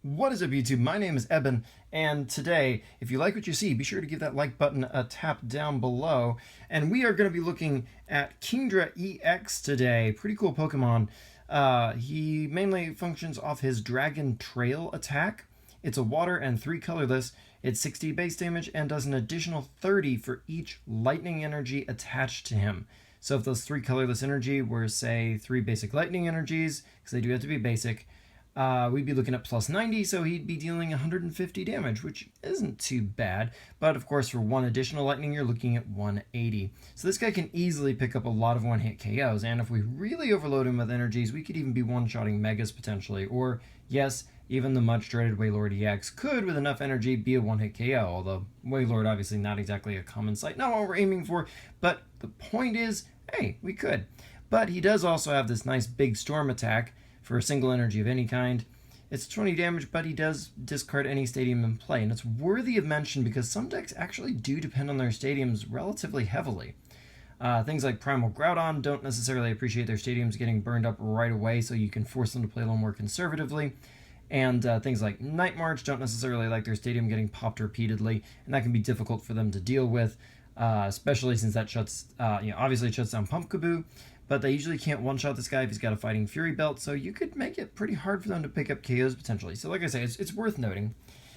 What is up, YouTube? My name is Eben, and today, if you like what you see, be sure to give that like button a tap down below. And we are going to be looking at Kingdra EX today. Pretty cool Pokemon. He mainly functions off his Dragon Trail attack. It's a water and 3 colorless. It's 60 base damage and does an additional 30 for each lightning energy attached to him. So if those 3 colorless energy were, say, 3 basic lightning energies, because they do have to be basic, we'd be looking at plus 90, so he'd be dealing 150 damage, which isn't too bad. But of course, for 1 additional lightning, you're looking at 180. So this guy can easily pick up a lot of one-hit KOs, and if we really overload him with energies, we could even be one-shotting Megas potentially. Or, yes, even the much-dreaded Wailord EX could, with enough energy, be a one-hit KO, although Wailord obviously not exactly a common sight, not what we're aiming for, but the point is, hey, we could. But he does also have this nice big storm attack, for a single energy of any kind. It's 20 damage, but he does discard any stadium in play, and it's worthy of mention because some decks actually do depend on their stadiums relatively heavily. Things like Primal Groudon don't necessarily appreciate their stadiums getting burned up right away, so you can force them to play a little more conservatively. And things like Night March don't necessarily like their stadium getting popped repeatedly, and that can be difficult for them to deal with, especially since that shuts, obviously it shuts down Pumpkaboo, but they usually can't one-shot this guy if he's got a Fighting Fury belt, so you could make it pretty hard for them to pick up KOs potentially. So like I say, it's worth noting.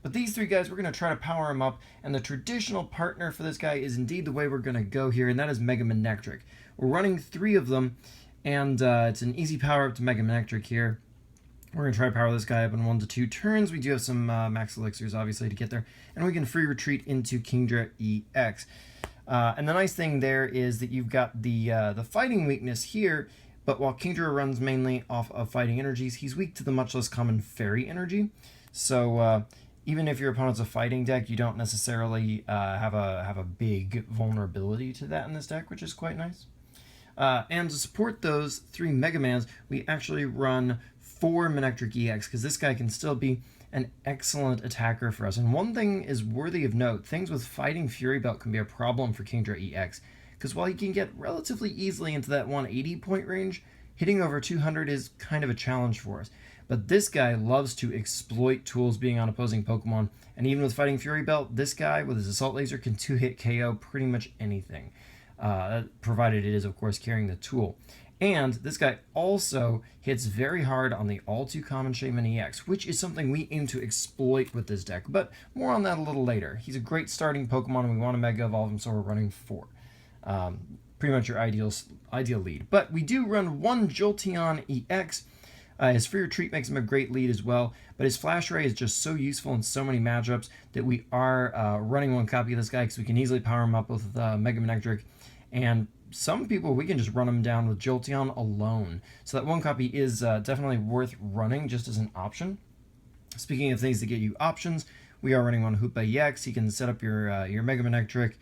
But these 3 guys, we're going to try to power them up, and the traditional partner for this guy is indeed the way we're going to go here, and that is Mega Manectric. We're running 3 of them, and it's an easy power-up to Mega Manectric here. We're going to try to power this guy up in 1 to 2 turns. We do have some max elixirs, obviously, to get there, and we can free retreat into Kingdra EX. And the nice thing there is that you've got the fighting weakness here, but while Kingdra runs mainly off of fighting energies, he's weak to the much less common fairy energy. So even if your opponent's a fighting deck, you don't necessarily have a big vulnerability to that in this deck, which is quite nice. And to support those 3 Mega Mans, we actually run 4 Manectric EX, because this guy can still be an excellent attacker for us. And one thing is worthy of note, things with Fighting Fury Belt can be a problem for Kingdra EX, because while he can get relatively easily into that 180 point range, hitting over 200 is kind of a challenge for us. But this guy loves to exploit tools being on opposing Pokemon, and even with Fighting Fury Belt, this guy with his Assault Laser can 2-hit KO pretty much anything, provided it is, of course, carrying the tool. And this guy also hits very hard on the all-too-common Shaman EX, which is something we aim to exploit with this deck, but more on that a little later. He's a great starting Pokemon, and we want to Mega Evolve him, so we're running 4. Pretty much your ideal lead. But we do run 1 Jolteon EX. His free retreat makes him a great lead as well, but his Flash Ray is just so useful in so many matchups that we are running 1 copy of this guy, because we can easily power him up with Mega Manectric, and some people, we can just run them down with Jolteon alone. So that 1 copy is definitely worth running just as an option. Speaking of things that get you options, we are running 1 Hoopa EX. He can set up your Mega Manectric.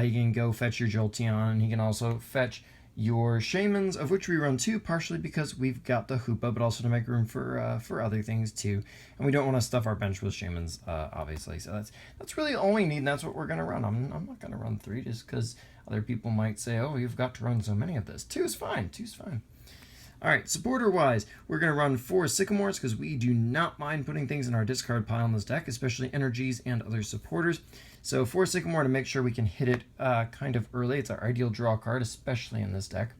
He can go fetch your Jolteon, and he can also fetch your Shamans, of which we run 2, partially because we've got the Hoopa, but also to make room for other things too. And we don't want to stuff our bench with Shamans, obviously. So that's really all we need, and that's what we're going to run. I'm not going to run 3 just because other people might say, oh, you've got to run so many of this. 2 is fine. 2 is fine. All right, supporter-wise, we're going to run 4 Sycamores because we do not mind putting things in our discard pile in this deck, especially energies and other supporters. So 4 Sycamore to make sure we can hit it kind of early. It's our ideal draw card, especially in this deck.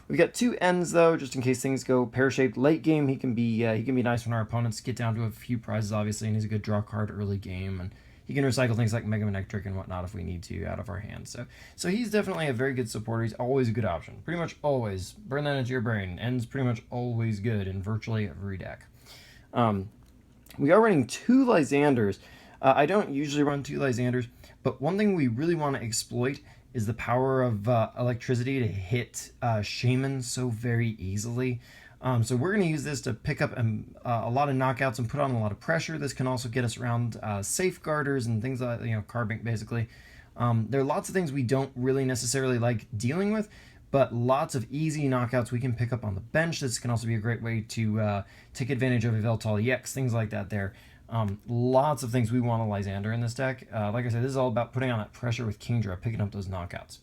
We've got 2 Ends, though, just in case things go pear-shaped late game. He can be nice when our opponents get down to a few prizes, obviously, and he's a good draw card early game, and he can recycle things like Mega Manectric and whatnot if we need to out of our hands. So he's definitely a very good supporter. He's always a good option. Pretty much always. Burn that into your brain. Ends pretty much always good in virtually every deck. We are running 2 Lysanders. I don't usually run 2 Lysanders, but one thing we really want to exploit is the power of electricity to hit Shaman so very easily. So we're going to use this to pick up a lot of knockouts and put on a lot of pressure. This can also get us around safeguarders and things like, Carbink basically. There are lots of things we don't really necessarily like dealing with, but lots of easy knockouts we can pick up on the bench. This can also be a great way to take advantage of a Veltal EX, things like that there. Lots of things we want to Lysander in this deck. Like I said, this is all about putting on that pressure with Kingdra, picking up those knockouts.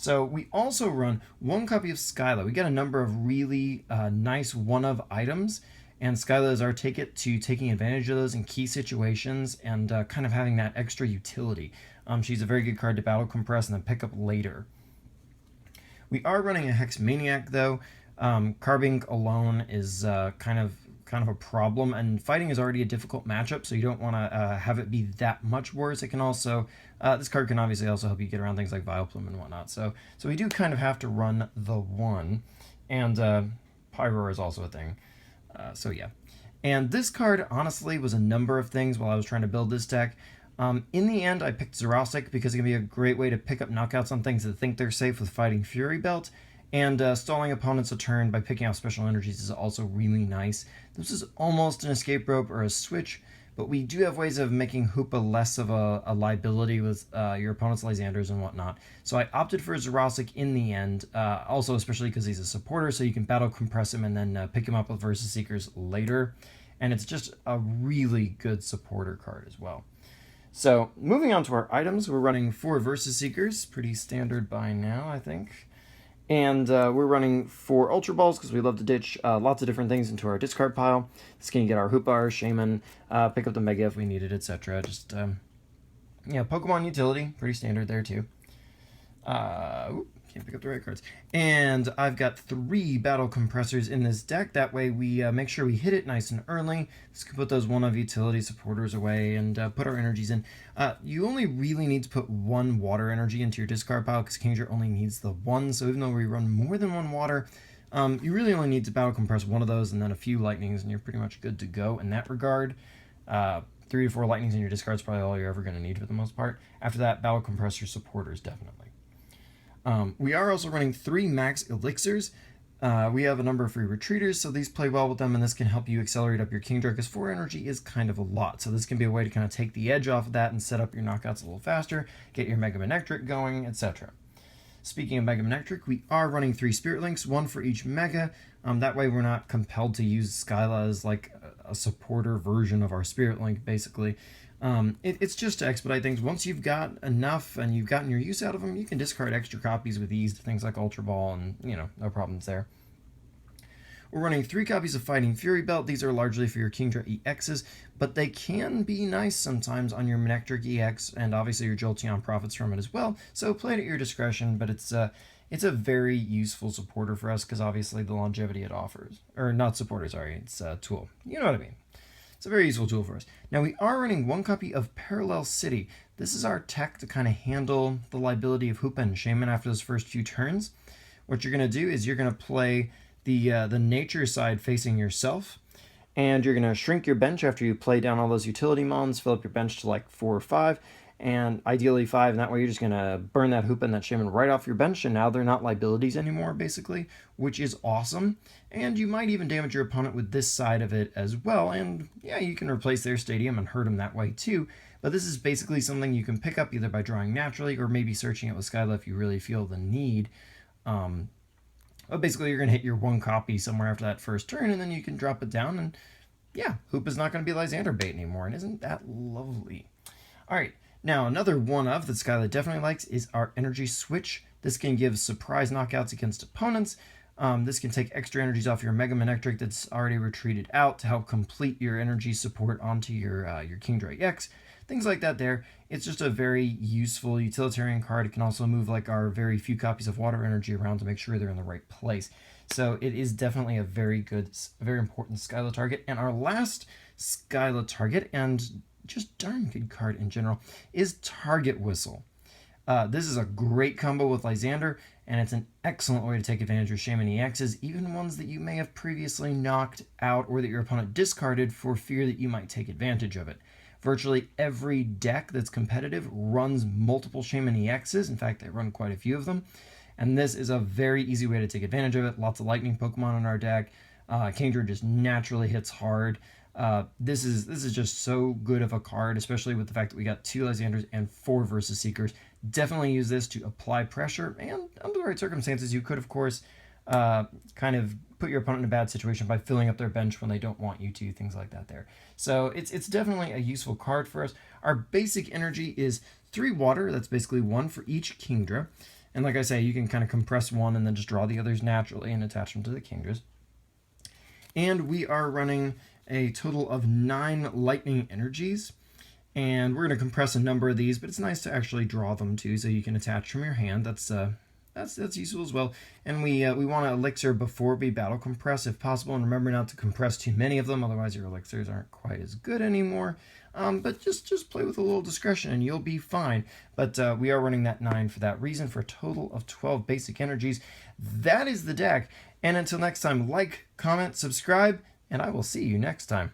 So we also run 1 copy of Skyla. We got a number of really nice one-of items, And Skyla is our ticket to taking advantage of those in key situations and kind of having that extra utility. She's a very good card to battle compress and then pick up later. We are running a Hex Maniac though. Carbink alone is kind of a problem, and fighting is already a difficult matchup, so you don't want to have it be that much worse. It can also this card can obviously also help you get around things like Vileplume and whatnot. So we do kind of have to run the one, and Pyroar is also a thing. So yeah, and this card honestly was a number of things while I was trying to build this deck. In the end, I picked Zerostic because it can be a great way to pick up knockouts on things that think they're safe with Fighting Fury Belt, and stalling opponents a turn by picking out special energies is also really nice. This is almost an escape rope or a switch, but we do have ways of making Hoopa less of a liability with your opponent's Lysanders and whatnot. So I opted for Zerostic in the end, also especially because he's a supporter, so you can battle compress him and then pick him up with Versus Seekers later. And it's just a really good supporter card as well. So moving on to our items, we're running 4 Versus Seekers, pretty standard by now, I think. And we're running 4 Ultra Balls because we love to ditch lots of different things into our discard pile. This can get our Hoopa, our Shaman, pick up the Mega if we need it, etc. Just, yeah, Pokemon utility, pretty standard there too. Can't pick up the right cards. And I've got 3 Battle Compressors in this deck. That way we make sure we hit it nice and early. This can put those one of utility supporters away and put our energies in. You only really need to put 1 water energy into your discard pile because Kingdra only needs the 1. So even though we run more than 1 water, you really only need to Battle Compress 1 of those and then a few Lightnings, and you're pretty much good to go in that regard. 3 to 4 Lightnings in your discard is probably all you're ever going to need for the most part. After that, Battle Compress your supporters, definitely. We are also running 3 max elixirs. We have a number of free retreaters, so these play well with them, and this can help you accelerate up your Kingdra, because 4 energy is kind of a lot. So this can be a way to kind of take the edge off of that and set up your knockouts a little faster, get your Mega Manectric going, etc. Speaking of Mega Manectric, we are running 3 Spirit Links, 1 for each Mega. That way we're not compelled to use Skyla as like a supporter version of our Spirit Link, basically. It's just to expedite things. Once you've got enough and you've gotten your use out of them, you can discard extra copies with ease to things like Ultra Ball, and, you know, no problems there. We're running 3 copies of Fighting Fury Belt. These are largely for your Kingdra EXs, but they can be nice sometimes on your Manectric EX, and obviously your Jolteon profits from it as well, so play it at your discretion, but it's a very useful supporter for us because obviously the longevity it offers. Or not supporter, sorry, it's a tool. You know what I mean. It's a very useful tool for us. Now we are running 1 copy of Parallel City. This is our tech to kind of handle the liability of Hoopa and Shaman after those first few turns. What you're going to do is you're going to play the nature side facing yourself, and you're going to shrink your bench after you play down all those utility mons, fill up your bench to like 4 or 5, and ideally 5, and that way you're just going to burn that Hoopa and that Shaman right off your bench, and now they're not liabilities anymore, basically, which is awesome. And you might even damage your opponent with this side of it as well, and yeah, you can replace their stadium and hurt them that way too, but this is basically something you can pick up either by drawing naturally or maybe searching it with Skyla if you really feel the need. But basically you're going to hit your 1 copy somewhere after that first turn, and then you can drop it down, and yeah, Hoopa's not going to be Lysander bait anymore, and isn't that lovely? Alright. Now, another one of that Skyla definitely likes is our Energy Switch. This can give surprise knockouts against opponents. This can take extra energies off your Mega Manectric that's already retreated out to help complete your energy support onto your Kingdra EX. Things like that there. It's just a very useful utilitarian card. It can also move like our very few copies of water energy around to make sure they're in the right place. So it is definitely a very good, very important Skyla target. And our last Skyla target, and just darn good card in general, is Target Whistle. This is a great combo with Lysander, and it's an excellent way to take advantage of Shaman EXs, even ones that you may have previously knocked out or that your opponent discarded for fear that you might take advantage of it. Virtually every deck that's competitive runs multiple Shaman EXs. In fact, they run quite a few of them, and this is a very easy way to take advantage of it. Lots of lightning Pokemon in our deck. Kingdra just naturally hits hard. This is just so good of a card, especially with the fact that we got 2 Lysanders and 4 Versus Seekers. Definitely use this to apply pressure, and under the right circumstances, you could, of course, kind of put your opponent in a bad situation by filling up their bench when they don't want you to, things like that there. So it's definitely a useful card for us. Our basic energy is 3 water. That's basically 1 for each Kingdra. And like I say, you can kind of compress 1 and then just draw the others naturally and attach them to the Kingdras. And we are running a total of 9 lightning energies. And we're going to compress a number of these, but it's nice to actually draw them too, so you can attach from your hand. That's useful as well. And we want to elixir before we battle compress if possible, and remember not to compress too many of them, otherwise your elixirs aren't quite as good anymore. But just play with a little discretion and you'll be fine. But we are running that 9 for that reason, for a total of 12 basic energies. That is the deck. And until next time, like, comment, subscribe, and I will see you next time.